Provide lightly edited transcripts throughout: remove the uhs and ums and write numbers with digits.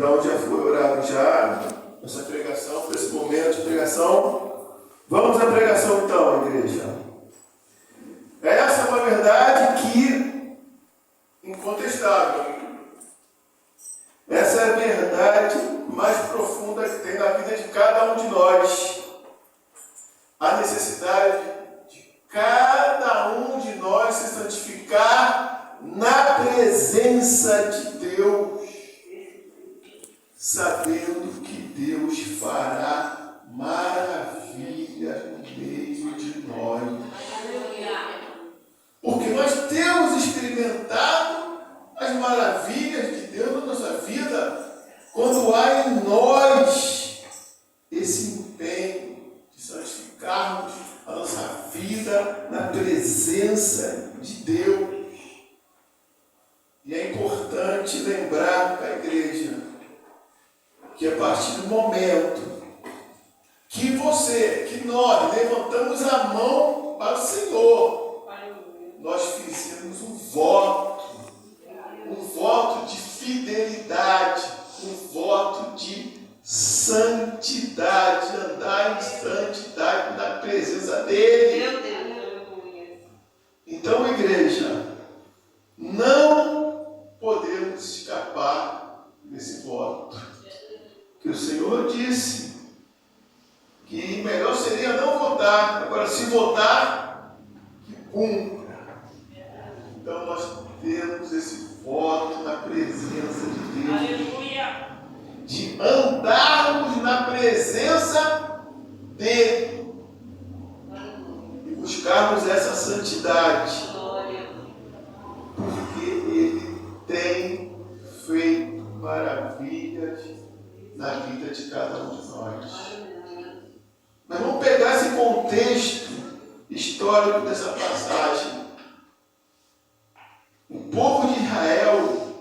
Então já foi orado já essa pregação, para esse momento de pregação. Vamos à pregação então, igreja. Essa é uma verdade que incontestável. Essa é a verdade mais profunda que tem na vida de cada um de nós. A necessidade de cada um de nós se santificar na presença de Deus, sabendo que Deus fará maravilhas no meio de nós. Porque nós temos experimentado as maravilhas de Deus na nossa vida quando há em nós esse empenho de santificarmos a nossa vida na presença de Deus. E é importante lembrar para a igreja que a partir do momento que nós levantamos a mão para o Senhor, nós fizemos um voto de fidelidade, um voto de santidade, andar em santidade na presença dEle. Então, igreja, não podemos escapar desse voto. Que o Senhor disse que melhor seria não votar. Agora, se votar, que cumpra. Então, nós temos esse voto na presença de Deus. Aleluia. De andarmos na presença dEle. E buscarmos essa santidade. Porque Ele tem feito maravilhas na vida de cada um de nós. Mas vamos pegar esse contexto histórico dessa passagem. O povo de Israel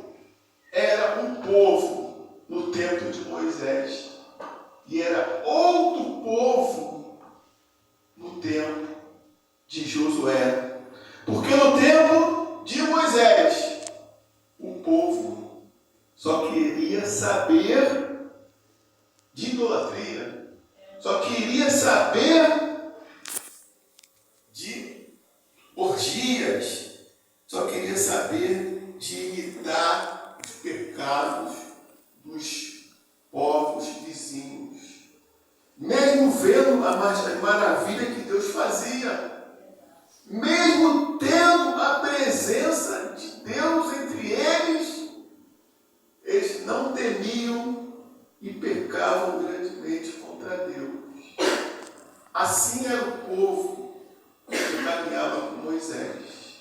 era um povo no tempo de Moisés. E era outro povo no tempo de Josué. Porque no tempo de Moisés, o povo só queria saber de idolatria, só queria saber de orgias, só queria saber de imitar os pecados dos povos vizinhos, mesmo vendo a maravilha que Deus fazia, mesmo tendo a presença de Deus entre eles, eles não temiam e pecavam grandemente contra Deus. Assim era o povo que caminhava com Moisés.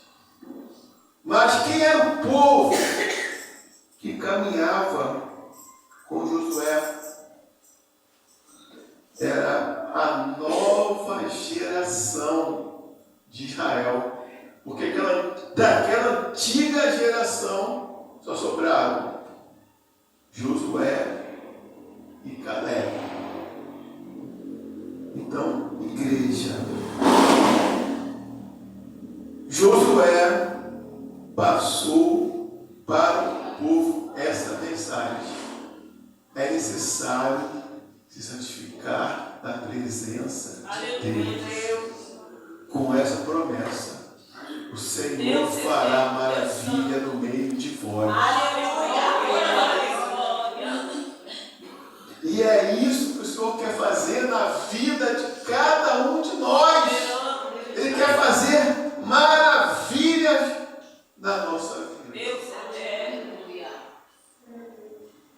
Mas quem era o povo que caminhava com Josué? Era a nova geração de Israel. Porque daquela antiga geração só sobraram Josué e Caleb. Então, igreja, Josué passou para o povo essa mensagem. É necessário se santificar na presença de Deus. Com essa promessa, o Senhor fará maravilha no meio de vós. E é isso que o Senhor quer fazer na vida de cada um de nós. Ele quer fazer maravilhas na nossa vida.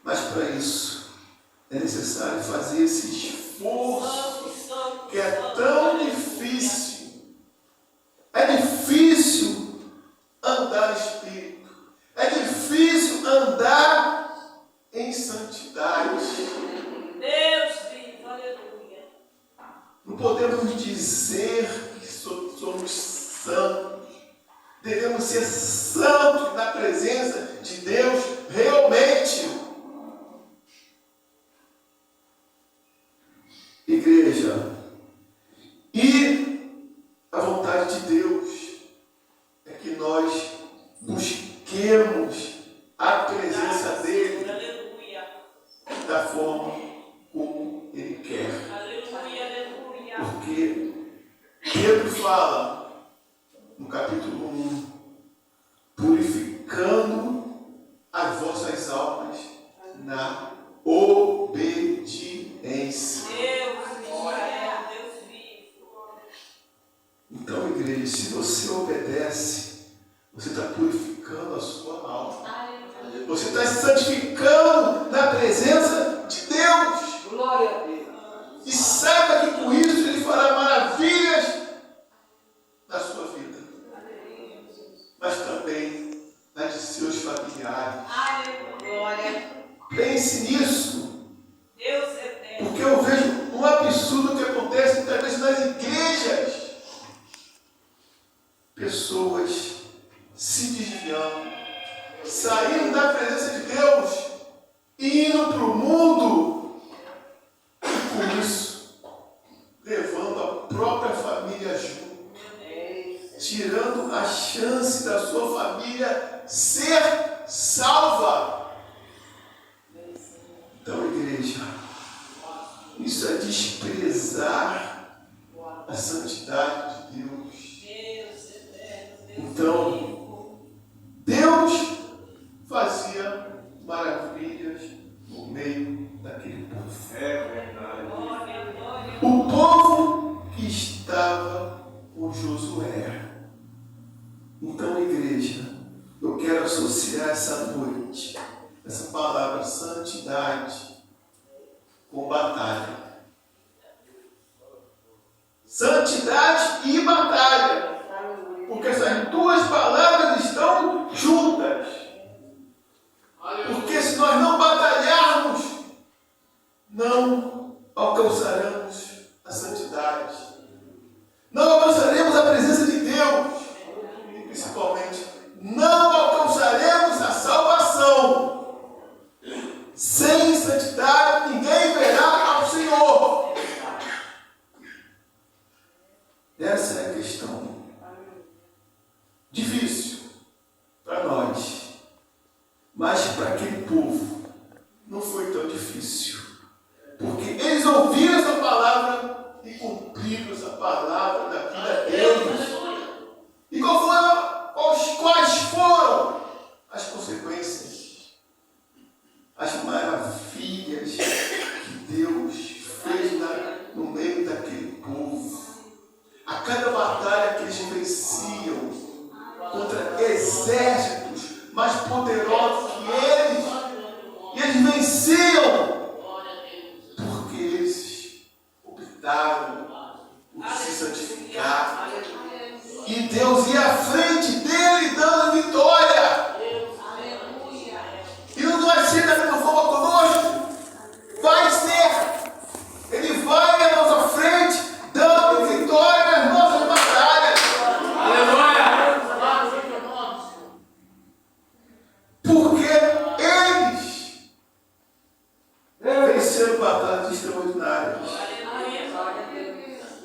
Mas para isso é necessário fazer esse esforço que é tão difícil. É difícil andar em espírito. É difícil andar em santidade. Deus, filho, aleluia. Não podemos dizer que somos santos. Devemos ser santos na presença de Deus realmente. Igreja, e a vontade de Deus é que nós busquemos a presença dEle da forma como Ele quer. Aleluia, aleluia. Porque Pedro fala, no capítulo 1, purificando as vossas almas na obediência. Deus vivo. Então, igreja, se você obedece, você está purificando a sua alma. Você está se santificando na presença de Deus. Glória a Deus. E saiba que com isso Ele fará maravilhas na sua vida, mas também na de seus familiares. Glória. Pense nisso, Deus eterno. porque eu vejo um absurdo que acontece muitas vezes nas igrejas. Pessoas se desviando, saindo da presença de Deus e indo para o mundo, e com isso levando a própria família junto, tirando a chance da sua família ser salva. Então, igreja, isso é desprezar a santidade de Deus. Então, Deus fazia maravilhas no meio daquele povo. É verdade. O povo que estava com Josué. Então, igreja, eu quero associar essa noite, essa palavra santidade, com batalha. Santidade e batalha. Porque essas duas palavras estão juntas. Porque se nós não batalharmos, não alcançaremos a santidade. Não alcançaremos a presença de Deus. E principalmente, não alcançaremos a salvação. Sem santidade, ninguém verá ao Senhor. Essa é a questão. Difícil para nós, mas para aquele povo não foi tão difícil, porque eles ouviram essa palavra e cumpriram essa palavra da vida deles. E quais foram as consequências, as maravilhas que Deus fez no meio daquele povo? A cada batalha que eles venciam contra exércitos mais poderosos que eles, e eles venciam porque eles optaram por se santificar, e Deus ia à frente dele dando vitória. E não vai ser da mesma forma conosco, vai ser. Ele vai à nossa frente dando vitória nas nossas batalhas. Porque eles venceram batalhas extraordinárias.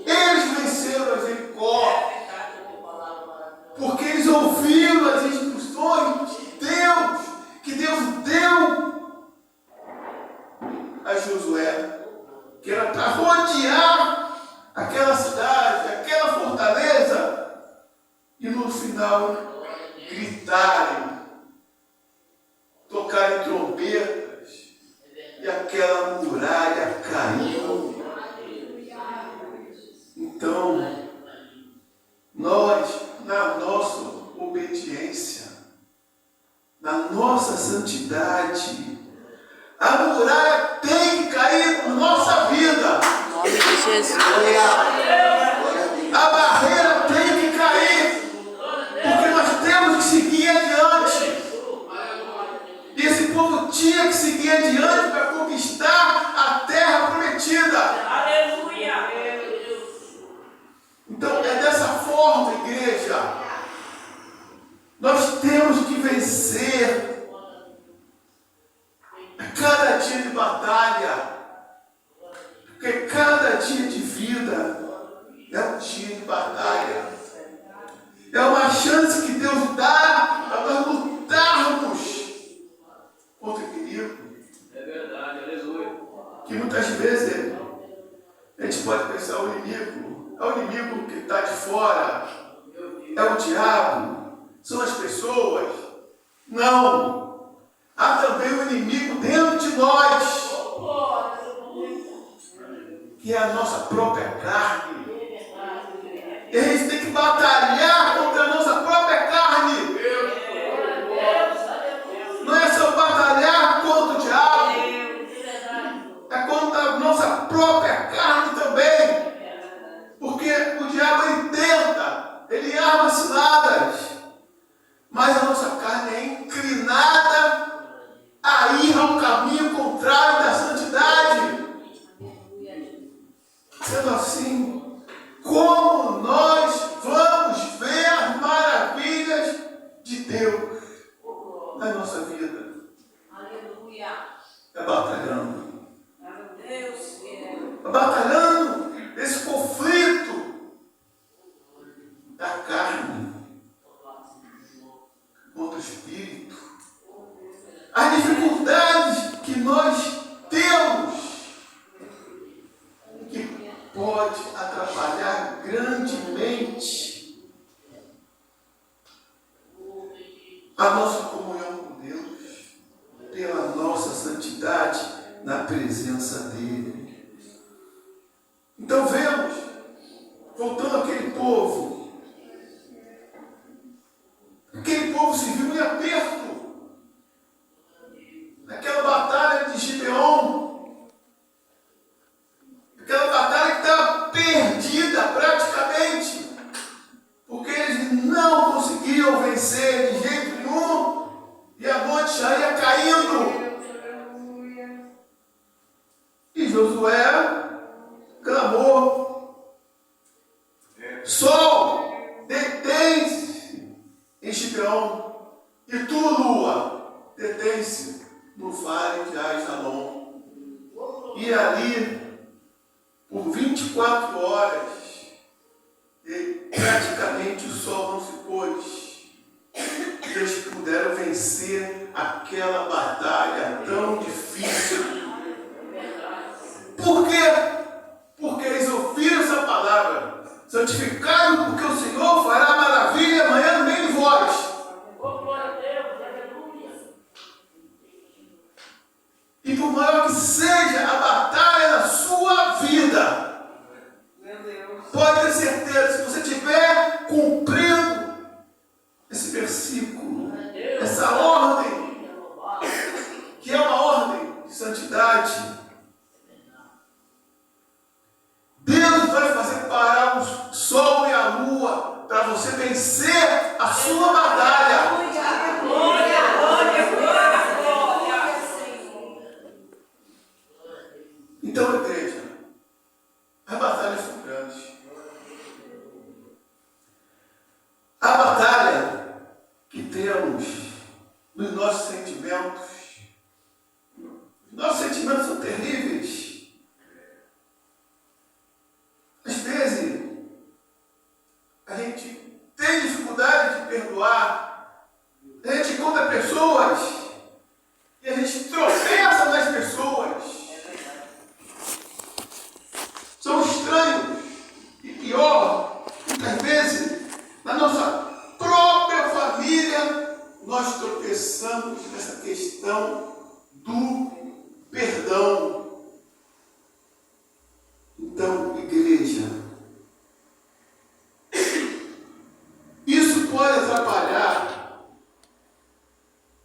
Eles venceram a Jericó. Porque eles ouviram as instruções de Deus, que Deus deu a Josué, que era para rodear aquela cidade, aquela fortaleza, e no final gritarem, tocarem trombetas, e aquela muralha caiu. Então, nós, na nossa obediência, na nossa santidade, a muralha tem que cair na nossa vida. Em nome de Jesus. A barreira tem que cair, porque nós temos que seguir adiante. E esse povo tinha que seguir adiante para conquistar a terra prometida. Aleluia. Então é dessa forma, igreja. Nós temos que vencer a cada dia de batalha, porque cada dia de vida é um dia de batalha. É uma chance que Deus dá para nós lutarmos contra o inimigo. É verdade, aleluia. vezes a gente pode pensar o inimigo, é o inimigo que está de fora, é o diabo, são as pessoas. Não! Há também o inimigo dentro de nós, que é a nossa própria carne. E a gente tem que batalhar contra a nossa própria carne. Não é só batalhar contra o diabo, é contra a nossa própria carne também. Porque o diabo ele tenta, ele arma ciladas, mas a nossa carne é inclinada a ir ao caminho contrário da santidade. Sendo assim, como nós vamos ver as maravilhas de Deus na nossa vida? Aleluia. É batalhando. Deus, É batalhando esse conflito da carne contra o espírito. As dificuldades que nós temos, que pode atrapalhar grandemente a nossa comunhão com Deus, pela nossa santidade na presença dEle. Então vemos, voltando àquele povo se viu em aperto, naquela batalha de Gibeon, aquela batalha que estava perdida praticamente, porque eles não conseguiam vencer de jeito nenhum, e a noite já ia caindo. E Josué clamou: sol, detém-se em Gibeon, e tu, lua, detém-se no vale de Ajalon. E ali, por 24 horas, praticamente o sol não se pôs. Eles puderam vencer aquela batalha tão difícil. Por quê? Porque eles ouviram essa palavra: santificado, porque o Senhor fará maravilha amanhã no meio de vós. E por maior que seja a batalha na sua vida, pode ter certeza, se você estiver cumprindo esse versículo, essa ordem, que é uma ordem de santidade, Deus vai fazer parar o sol e a lua para você vencer a sua batalha. glória, glória, glória, glória. Então, igreja, as batalhas são grandes. A batalha que temos nos nossos sentimentos, os nossos sentimentos são terríveis. Às vezes, a gente tem dificuldade de perdoar, a gente encontra pessoas e a gente tropeça nas pessoas. São estranhos. E pior, muitas vezes, na nossa própria família, nós tropeçamos nessa questão do perdão. Então, igreja, isso pode atrapalhar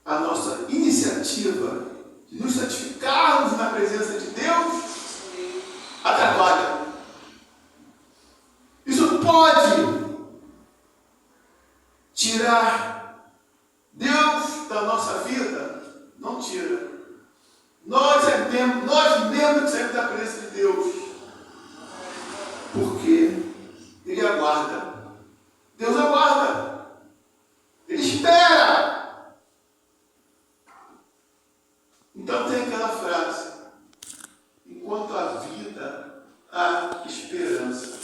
a nossa iniciativa de nos santificarmos na presença de Deus. Atrapalha. Isso pode tirar Deus da nossa vida. Não tira. Nós mesmos que saímos da presença de Deus. Porque Ele aguarda. Deus aguarda. Ele espera. Então tem aquela frase: enquanto há vida, há esperança.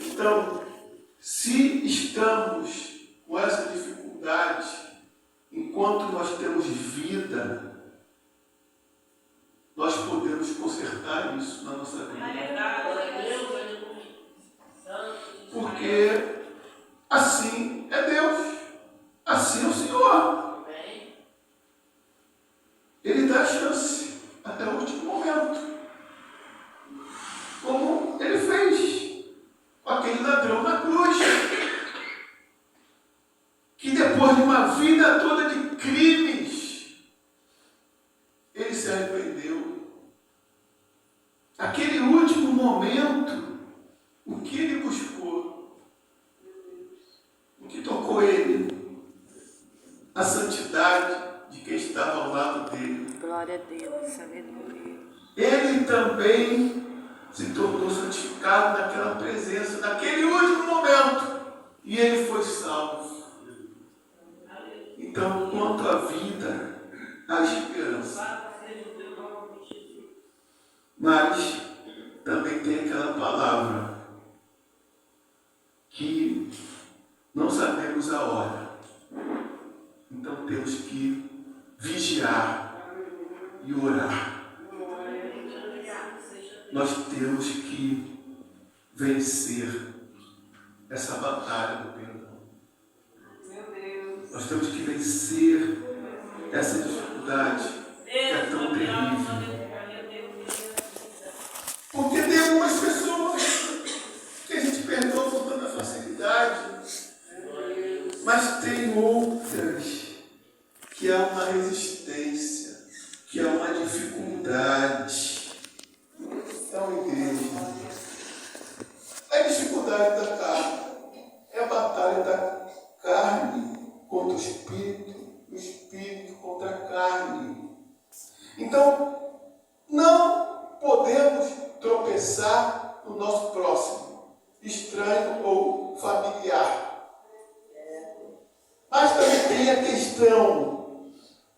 Então, se estamos com essa dificuldade, enquanto nós temos vida, nós podemos consertar estava ao lado dele. Glória a Deus, aleluia. Ele também se tornou santificado naquela presença, naquele último momento. E ele foi salvo. Então, quanto à vida, há esperança. Mas também tem aquela palavra que não sabemos a hora. Então temos que vigiar e orar. Nós temos que vencer essa batalha do perdão. Nós temos que vencer essa dificuldade que é tão terrível. Porque tem algumas pessoas que a gente perdoa com tanta facilidade, mas tem outras que há uma resistência, que há uma dificuldade. Então, igreja, a dificuldade da carne é a batalha da carne contra o espírito contra a carne. Então, não podemos tropeçar no nosso próximo, estranho ou familiar. Mas também tem a questão,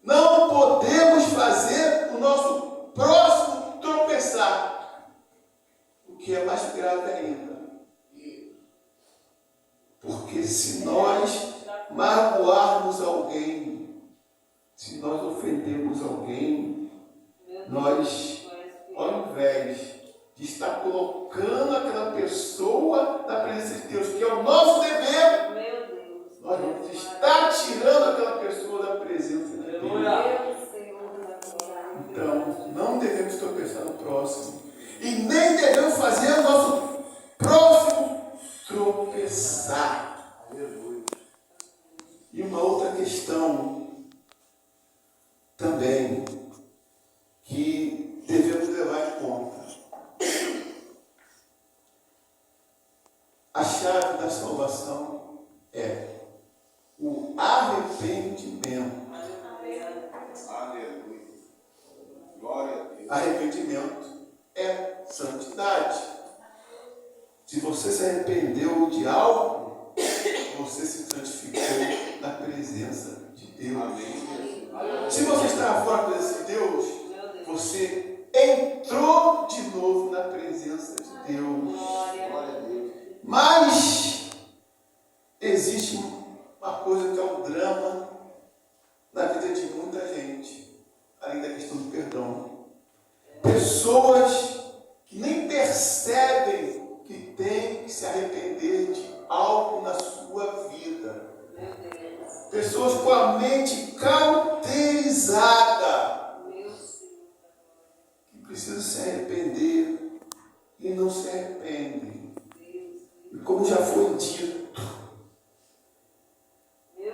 não podemos fazer o nosso próximo tropeçar, o que é mais grave ainda. Porque se nós magoarmos alguém, se nós ofendermos alguém, nós, ao invés de estar colocando aquela pessoa na presença de Deus, que é o nosso dever, nós vamos estar tirando aquela pessoa da presença de Deus. Então, não devemos tropeçar no próximo. E nem devemos fazer o nosso próximo tropeçar. E uma outra questão também que devemos levar em conta. A chave da salvação é o arrependimento. Aleluia. Glória a Deus. Arrependimento é santidade. Se você se arrependeu de algo, você se santificou na presença de Deus. Amém. Se você estava fora da presença de Deus, você entrou de novo na presença de Deus. Glória a Deus. Mas existe uma coisa que é um drama na vida de muita gente, além da questão do perdão. Pessoas que nem percebem que têm que se arrepender de algo na sua vida. Pessoas com a mente cauterizada, que precisam se arrepender e não se arrependem. E como já foi dito,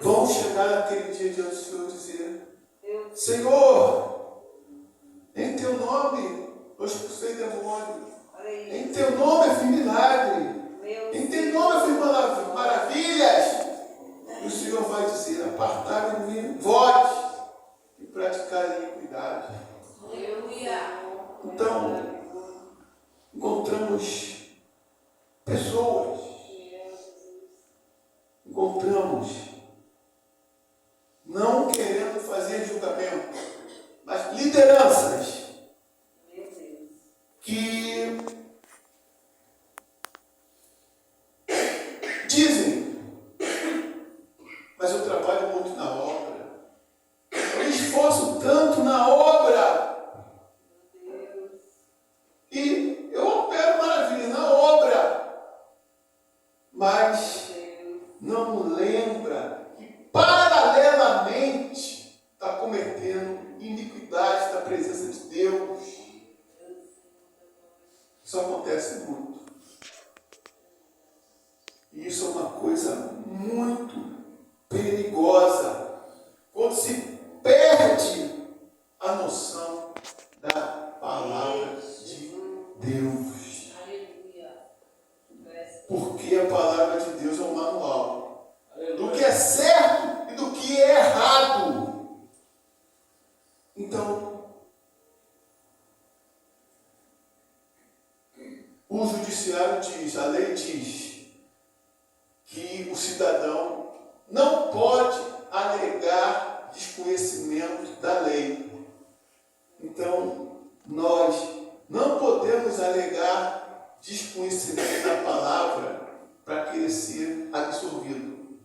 vão chegar naquele dia diante do Senhor e dizer: Senhor, em teu nome eu expulsei demônio, em teu nome eu fiz milagre, em teu nome eu fiz maravilhas. E o Senhor vai dizer: apartai-vos de mim, vós, que praticai iniquidade. Então, encontramos pessoas, não querendo fazer julgamento, mas lideranças que dizem: mas eu trabalho muito na obra, eu me esforço tanto na obra, e eu opero maravilha na obra, mas não lembra que paralelamente está cometendo iniquidade na presença de O judiciário diz, a lei diz, que o cidadão não pode alegar desconhecimento da lei. Então, nós não podemos alegar desconhecimento da palavra para querer ser absolvido.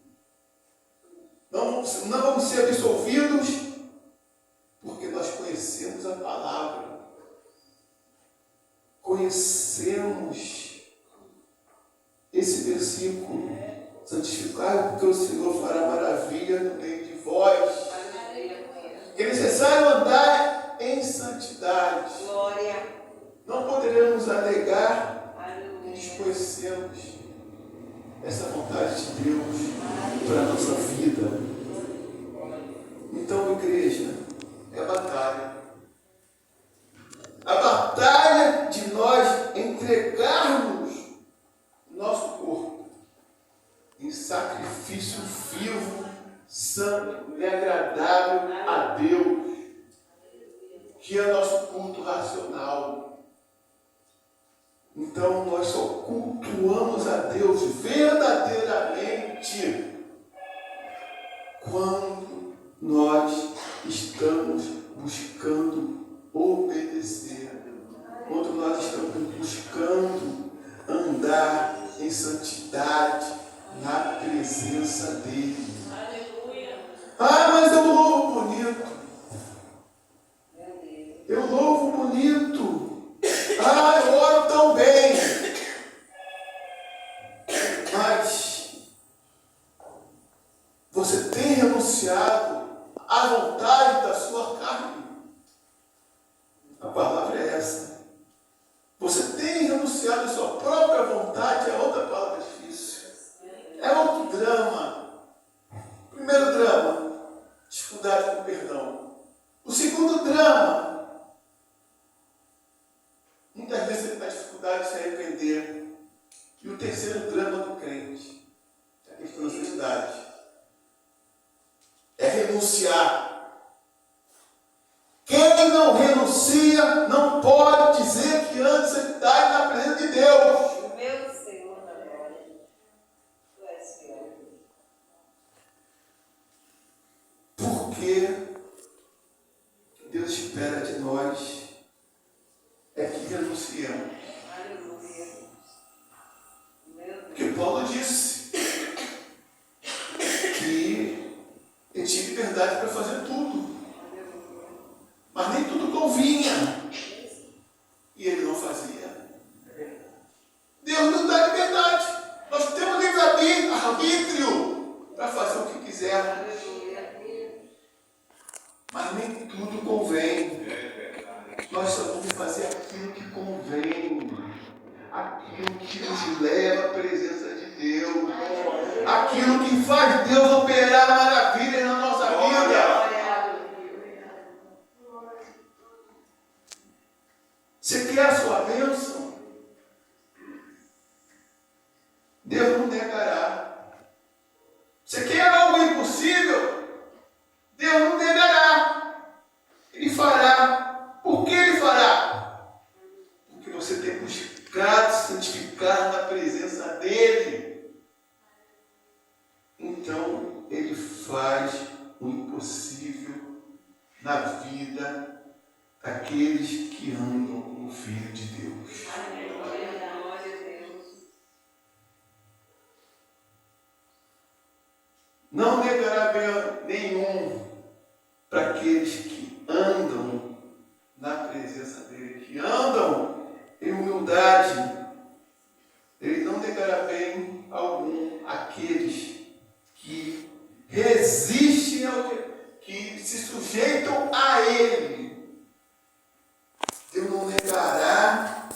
Não vamos ser absolvidos porque nós conhecemos a palavra. Conhecemos esse versículo. Santificai, porque o Senhor fará maravilha no meio de vós. É necessário andar em santidade. Não poderemos alegar que desconhecemos essa vontade de Deus para a nossa vida. Então, igreja, é batalha. A batalha de nós entregarmos nosso corpo em sacrifício vivo, santo e agradável a Deus, que é nosso culto racional. Então, nós só cultuamos a Deus verdadeiramente quando nós estamos buscando obedecer, quando nós estamos buscando andar em santidade na presença dele. Mas eu louvo bonito. Eu louvo bonito. Eu oro tão bem. Mas você tem renunciado à vontade da sua carne? A palavra é essa. Você tem renunciado à sua própria vontade? É outra palavra difícil. É outro drama. Primeiro drama, dificuldade com perdão. O segundo drama, muitas vezes ele tem dificuldade de se arrepender. E o terceiro drama do crente, é a questão da santidade, é renunciar. Quem não renuncia não pode dizer que anda em santidade na presença de Deus. Meu Senhor da glória, tu és fiel. Porque Deus espera de nós é que renunciemos. Aleluia. Porque Paulo disse que ele tinha liberdade para fazer tudo. Mas nem tudo convinha. E ele não fazia. Deus nos dá liberdade. Nós temos livre-arbítrio para fazer o que quisermos. Mas nem tudo convém. Nós só vamos fazer aquilo que convém. Aquilo que nos leva à presença de Deus. Aquilo que faz Deus operar maravilhas na nossa vida. Você quer a sua bênção? Deus não negará. Você quer algo impossível? Deus não negará. Ele fará. Por que ele fará? Porque você tem buscado santificar na presença dele. Então, ele faz o impossível na vida daqueles que andam com o Filho de Deus. Não negará bem nenhum para aqueles que andam na presença dele, que andam em humildade. Ele não negará bem algum àqueles que resistem, que se sujeitam a ele. Deus não negará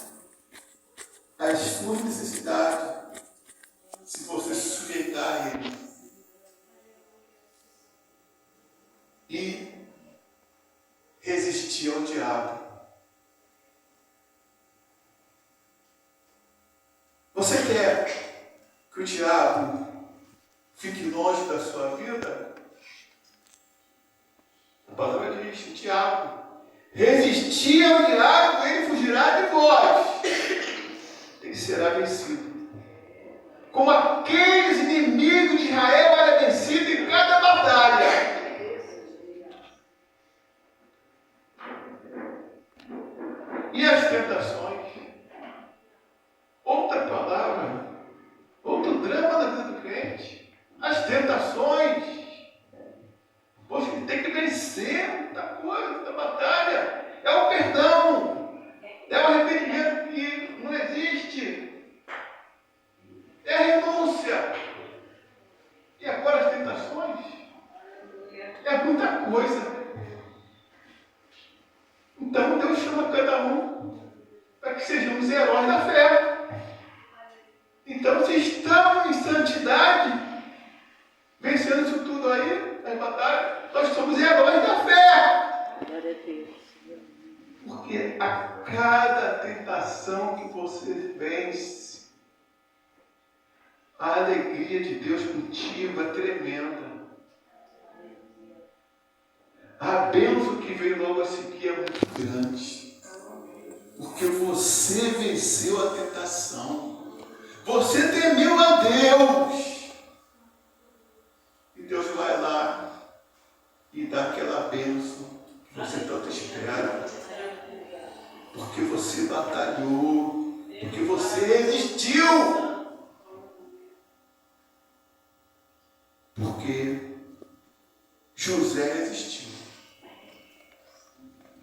as suas necessidades se você se sujeitar a ele. E resistir ao diabo. Você quer que o diabo fique longe da sua vida? A palavra diz, diabo. Resistir ao diabo, ele fugirá de vós. Tem será vencido. Como aqueles inimigos de Israel eram vencidos em cada batalha. E as tentações? Outra palavra, outro drama na vida do crente. As tentações. Poxa, ele tem que vencer muita coisa, muita batalha. É o perdão. É o arrependimento que não existe. É a renúncia. E agora as tentações? É muita coisa. Então Deus chama cada um para que sejamos heróis da fé. Então, se estamos em santidade, vencendo isso tudo aí, nas batalhas, nós somos heróis da fé. Glória a Deus. Porque a cada tentação que você vence, a alegria de Deus contigo é tremenda. A bênção que veio logo a seguir é muito grande. Porque você venceu a tentação. Você temeu a Deus. E Deus vai lá e dá aquela bênção que você tanto espera. Porque você batalhou. Porque você resistiu. Porque José resistiu.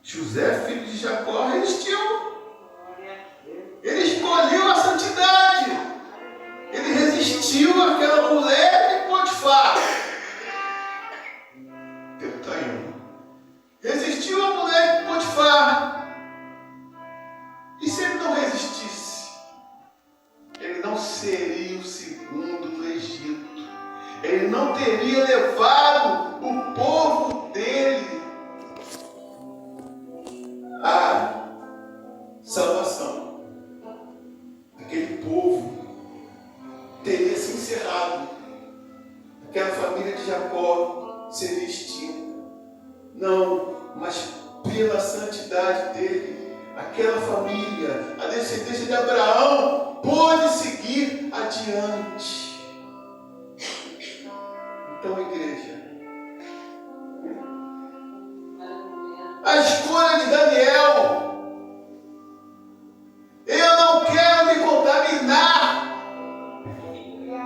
José, filho de Jacó, resistiu. Ele escolheu a santidade. Ele resistiu àquela mulher de Potifar. Resistiu à mulher de Potifar. E se ele não resistisse, ele não seria o segundo do Egito. Ele não teria levado o povo dele à salvação. Aquele povo teria se encerrado. Aquela família de Jacó seria extinta. Não, mas pela santidade dele, aquela família, a descendência de Abraão, pôde seguir adiante. Então, igreja, a escolha de Daniel, eu não quero me contaminar.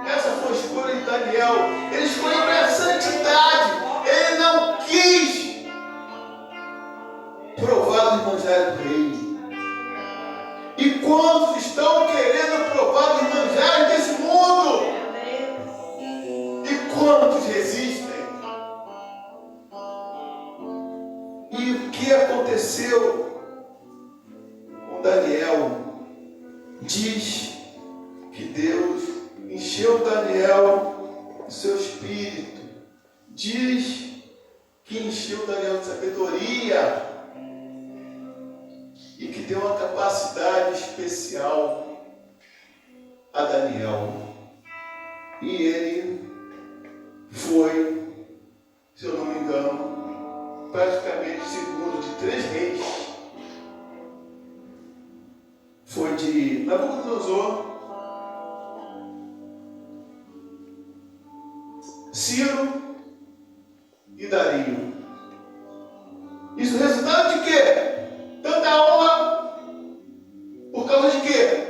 Essa foi a escolha de Daniel. Ele escolheu a santidade. Ele não quis provar dos manjares do rei. E quantos estão querendo provar dos manjares desse mundo? E quantos resistem? E o que aconteceu com Daniel? Diz que Deus encheu Daniel do seu espírito. Diz que encheu Daniel de sabedoria e que deu uma capacidade especial a Daniel. E ele foi, se eu não me engano, praticamente segundo de 3 reis. Foi de Nabucodonosor, Ciro e Dario. Isso resultado de quê? Tanta honra por causa de quê?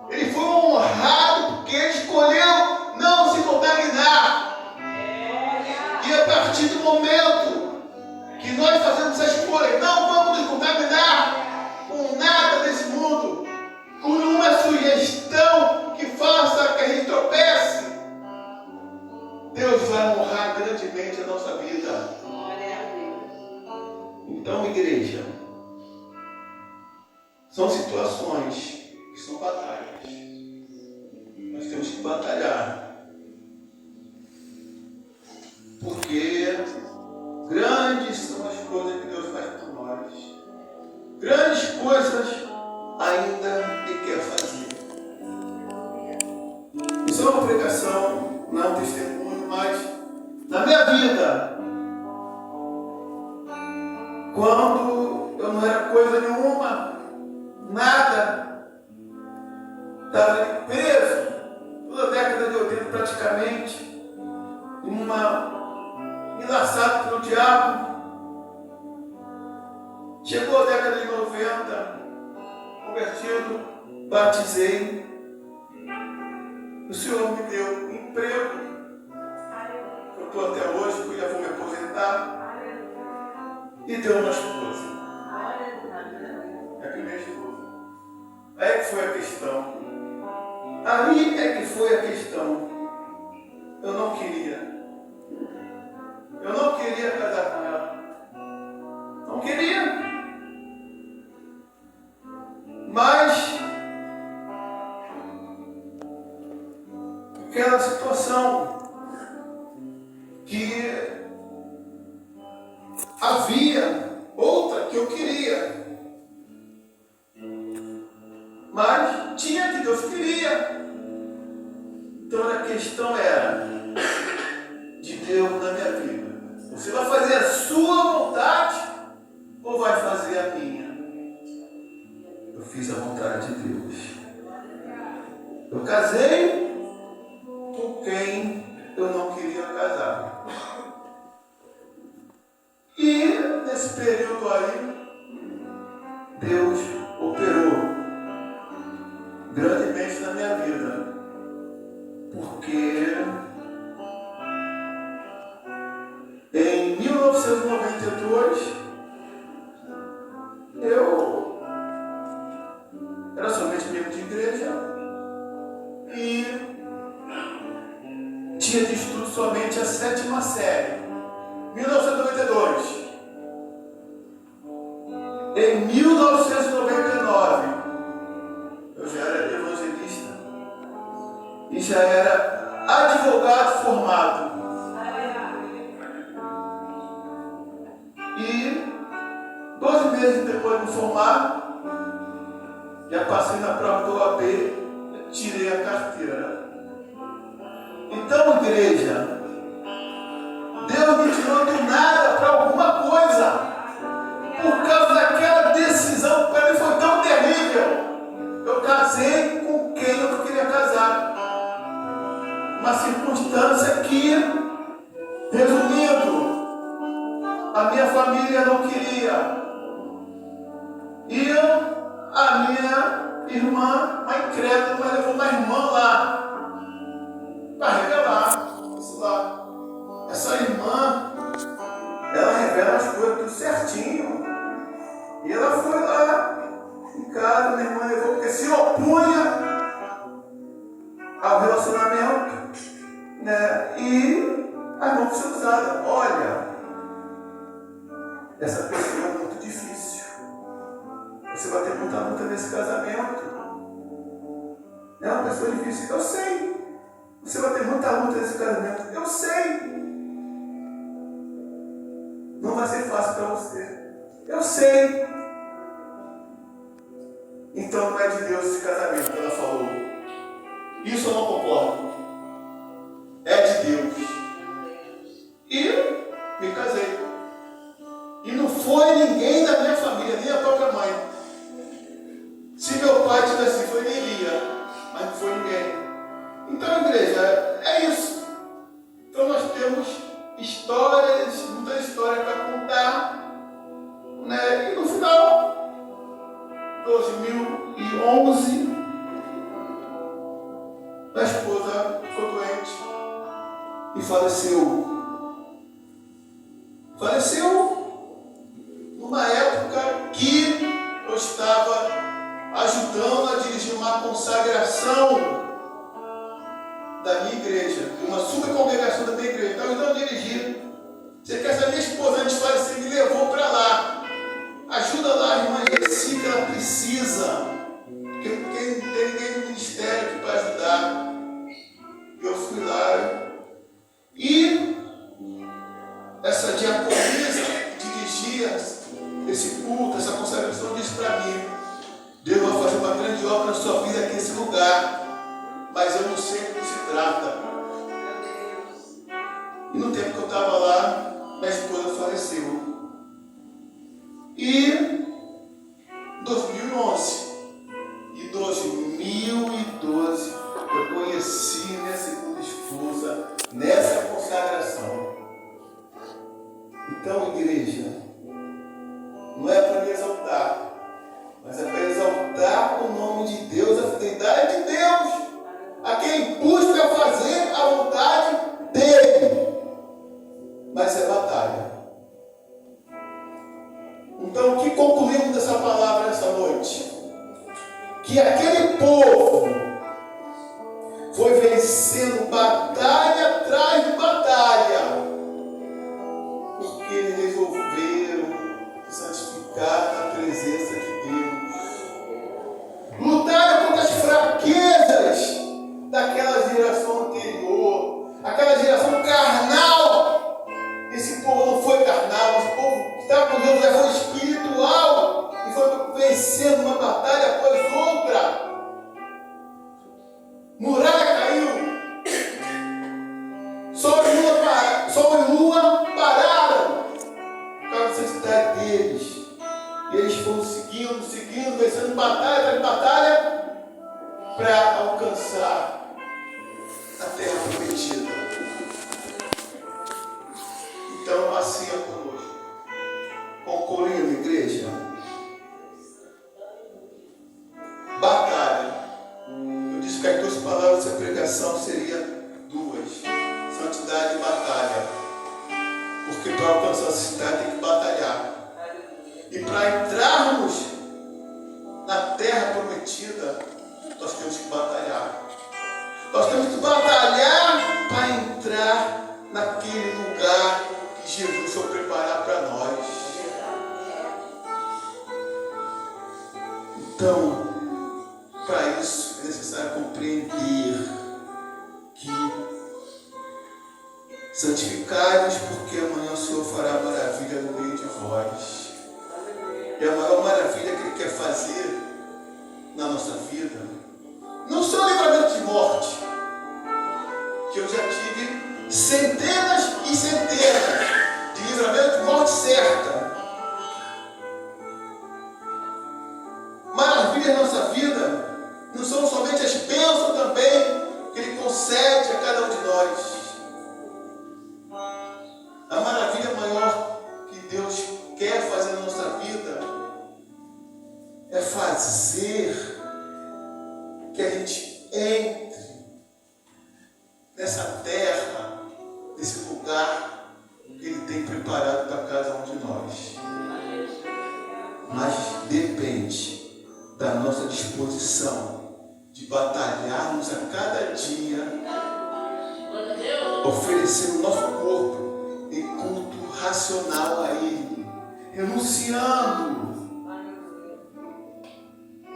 Ele foi honrado porque ele escolheu não se contaminar. E a partir do momento que nós fazemos essa escolha, não vamos nos contaminar com nada desse mundo, com uma sugestão que faça que a gente tropece, Deus vai honrar grandemente a nossa vida. Então, igreja, são situações que são batalhas. Nós temos que batalhar. Porque grandes são as coisas que Deus faz por nós. Grandes coisas ainda Ele quer fazer. Isso é uma pregação, não é um testemunho, mas na minha vida, quando eu não era coisa nenhuma, nada, estava ali preso, toda a década de 80 praticamente, enlaçado pelo diabo. Chegou a década de 90, convertido, batizei. O Senhor me deu emprego. Eu estou até hoje, porque já vou me aposentar. E deu uma esposa. É a primeira esposa. Aí é que foi a questão. Aí é que foi a questão. Eu não queria. Eu não queria casar com ela. Não queria. Mas aquela situação que havia outra que eu queria, mas tinha que Deus queria. Então a questão era de Deus na minha vida. Você vai fazer a sua vontade ou vai fazer a minha? Eu fiz a vontade de Deus. Eu casei com quem eu não queria casar. E nesse período aí, Deus operou grandemente na minha vida. Porque em 1992 eu era somente membro de igreja e tinha de estudo somente a 7ª série. 1992. Em 1999 eu já era evangelista e já era advogado formado. E 12 meses depois de me formar, já passei na prova do OAB, tirei a carteira. Então, igreja, Deus me tirou do nada para alguma coisa. Por causa daquela decisão, para mim foi tão terrível. Eu casei com quem eu não queria casar. Uma circunstância que, resumindo, a minha família não queria. E a minha irmã, uma incrédula, mas levou uma irmã lá para revelar isso lá. Essa irmã, ela revela as coisas tudo certinho. E ela foi lá em casa, minha irmã levou, porque se opunha ao relacionamento, né? E a irmã foi usada. Olha, essa pessoa é muito difícil. Você vai ter muita luta nesse casamento. É uma pessoa difícil. Eu sei. Você vai ter muita luta nesse casamento. Eu sei. Não vai ser fácil para você. Eu sei. Então não é de Deus esse casamento que ela falou. Isso eu não concordo. É de Deus. E me casei. E não foi ninguém da minha família, nem a própria mãe. Se meu pai tivesse assim, foi nem iria, mas não foi ninguém. Então, igreja, é isso. Então nós temos histórias, muita história para contar, né? E no final, 2011, a esposa ficou doente e faleceu. Faleceu numa época que eu estava ajudando a dirigir uma consagração da minha igreja, de uma subcongregação da minha igreja. Então, eu ajudando a dirigir. Você quer saber, minha esposa, antes de falecer, me levou para lá. Ajuda lá a irmã Jessica, ela precisa. Porque não tem ninguém no ministério aqui para ajudar. Eu fui lá. E essa diaconisa que dirigia esse culto, essa consagração, disse para mim: Deus vai fazer uma grande obra na sua vida aqui nesse lugar, mas eu não sei do que se trata. E no tempo que eu estava lá, minha esposa faleceu. E 2011 e 2012 igreja não é para me exaltar, mas é para exaltar o nome de Deus, a fidelidade de Deus, a quem busca fazer a vontade dele. Mas é batalha. Então, o que concluímos dessa palavra nessa noite? Que aquele povo foi vencendo batalha atrás de batalha, porque eles resolveram santificar na presença de Deus. Lutaram contra as fraquezas daquela geração anterior, aquela geração carnal. Esse povo não foi carnal, esse povo que estava com Deus foi espiritual e foi vencendo uma batalha após outra. Muralha caiu, sol e lua pararam por causa da santidade deles. E eles foram seguindo, vencendo batalha atrás de batalha para alcançar a terra prometida. Então, assim é conosco. Concluindo, igreja. Batalha. Eu disse que as duas palavras dessa pregação seriam duas: santidade e batalha. Porque para alcançar a santidade tem que batalhar. E para entrarmos na terra prometida, nós temos que batalhar. Nós temos que batalhar para entrar naquele lugar que Jesus foi preparar para nós. Então, para isso é necessário compreender que santificai-vos, porque amanhã o Senhor fará maravilha no meio de vós. E a maior maravilha que Ele quer fazer na nossa vida não só livramento de morte, que eu já tive centenas e centenas de livramento de morte certa. Maravilha na nossa vida não são somente as bênçãos também que Ele concede a cada um de nós. A maravilha maior que Deus quer fazer na nossa vida é fazer que a gente entre nessa terra, nesse lugar que Ele tem preparado para cada um de nós. Mas depende da nossa disposição de batalharmos a cada dia, oferecendo o nosso corpo em culto racional a Ele, renunciando,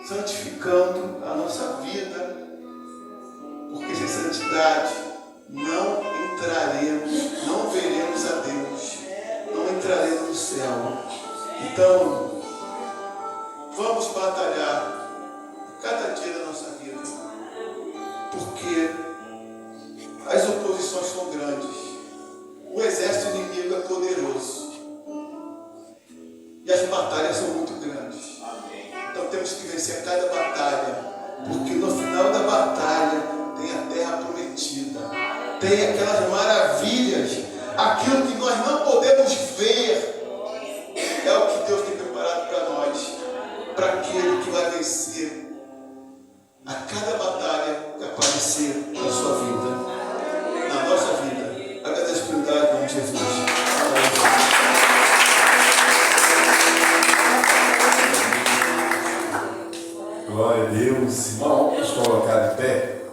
santificando a nossa vida, porque sem santidade não entraremos, não veremos a Deus, não entraremos no céu. Então, vamos batalhar cada dia da nossa vida, porque as oposições são grandes, o exército inimigo é poderoso e as batalhas são muito grandes. Então temos que vencer cada batalha, porque no final da batalha tem a terra prometida, tem aquelas maravilhas, aquilo que nós não podemos ver, é o que Deus tem preparado para nós, para aquele que vai vencer a cada batalha que aparecer na sua vida, na nossa vida. Agradeço por dar em nome de Jesus. Glória a Deus. Irmão, vamos colocar de pé.